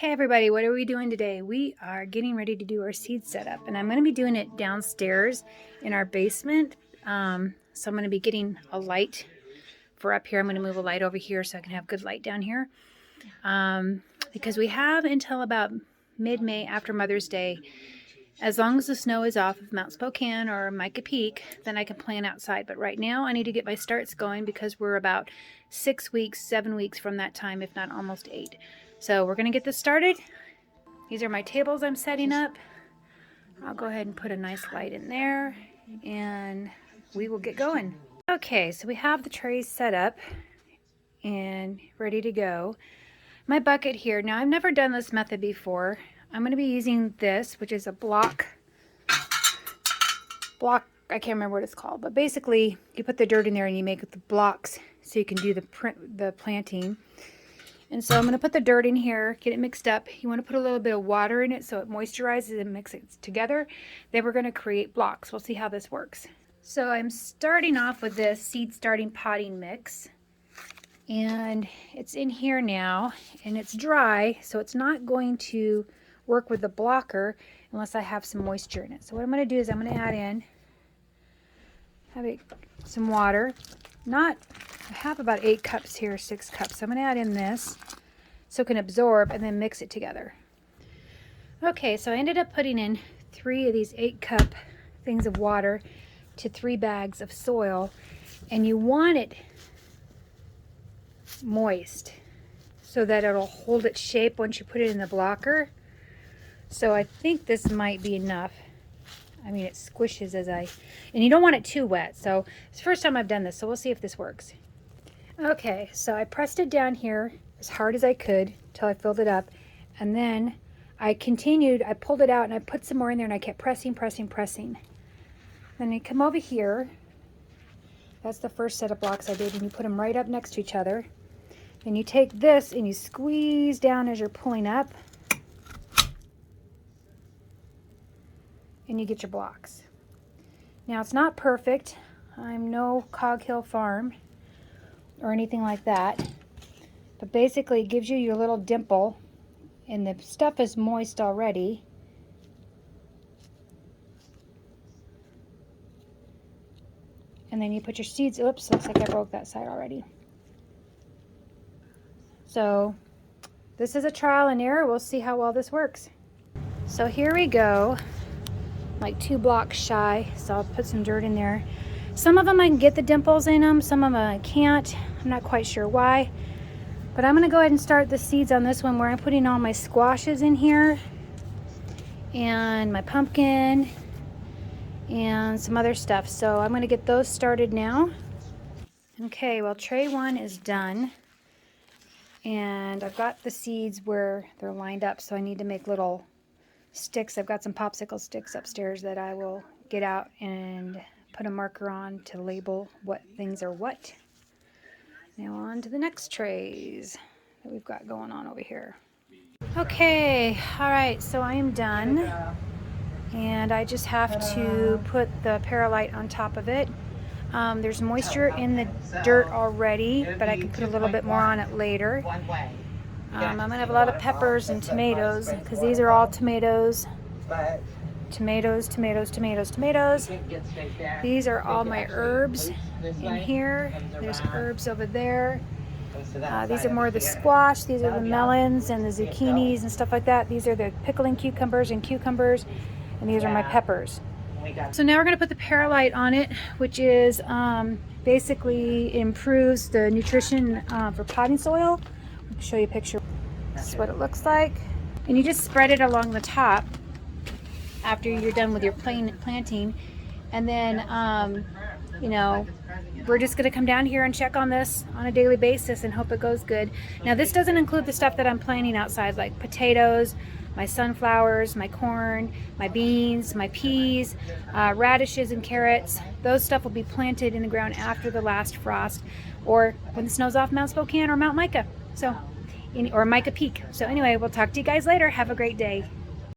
Okay, everybody, what are we doing today? We are getting ready to do our seed setup, and I'm going to be doing it downstairs in our basement. So I'm going to be getting a light for up here. I'm going to move a light over here so I can have good light down here. Because we have until about mid-May after Mother's Day. As long as the snow is off of Mount Spokane or Mica Peak, then I can plant outside. But right now I need to get my starts going because we're about 6 weeks, 7 weeks from that time, if not almost 8. So we're going to get this started. These are my tables I'm setting up. I'll go ahead and put a nice light in there and we will get going. Okay, so we have the trays set up and ready to go. My bucket here, now I've never done this method before. I'm going to be using this, which is a block, I can't remember what it's called, but basically you put the dirt in there and you make the blocks so you can do the planting. And so I'm going to put the dirt in here, get it mixed up. You want to put a little bit of water in it so it moisturizes and mix it together. Then we're going to create blocks. We'll see how this works. So I'm starting off with this seed starting potting mix. And it's in here now, and it's dry, so it's not going to work with the blocker unless I have some moisture in it. So what I'm going to do is I'm going to add in some water. I have about 8 cups here, 6 cups. So I'm going to add in this so it can absorb and then mix it together. Okay, so I ended up putting in 3 of these 8-cup things of water to 3 bags of soil, and you want it moist so that it'll hold its shape once you put it in the blocker. So I think this might be enough. I mean, it squishes and you don't want it too wet. So it's the first time I've done this, so we'll see if this works. Okay, so I pressed it down here as hard as I could until I filled it up, and then I continued. I pulled it out and I put some more in there, and I kept pressing. Then I come over here. That's the first set of blocks I did, and you put them right up next to each other. Then you take this and you squeeze down as you're pulling up, and you get your blocks. Now, it's not perfect. I'm no Cog Hill Farm or anything like that, but basically it gives you your little dimple, and the stuff is moist already. And then you put your seeds. Oops, looks like I broke that side already. So this is a trial and error. We'll see how well this works. So here we go, like 2 blocks shy. So I'll put some dirt in there. Some of them I can get the dimples in them, some of them I can't. I'm not quite sure why. But I'm going to go ahead and start the seeds on this one, where I'm putting all my squashes in here and my pumpkin and some other stuff. So I'm going to get those started now. Okay, well, tray 1 is done. And I've got the seeds where they're lined up, so I need to make little sticks. I've got some popsicle sticks upstairs that I will get out and put a marker on to label what things are what. Now on to the next trays that we've got going on over here. Okay, all right, so I am done. And I just have to put the Paralite on top of it. There's moisture in the dirt already, but I can put a little bit more on it later. I'm going to have a lot of peppers and tomatoes, because these are all tomatoes. Tomatoes. These are all my herbs in here. There's herbs over there. These are more of the squash. These are the melons and the zucchinis and stuff like that. These are the pickling cucumbers and cucumbers. And these are my peppers. So now we're going to put the Paralite on it, which is basically improves the nutrition for potting soil. I'll show you a picture. This is what it looks like. And you just spread it along the top after you're done with your planting. And then, you know, we're just going to come down here and check on this on a daily basis and hope it goes good. Now, this doesn't include the stuff that I'm planting outside, like potatoes, my sunflowers, my corn, my beans, my peas, radishes and carrots. Those stuff will be planted in the ground after the last frost, or when the snow's off Mount Spokane or Mount Mica, or Mica Peak. So anyway, we'll talk to you guys later. Have a great day.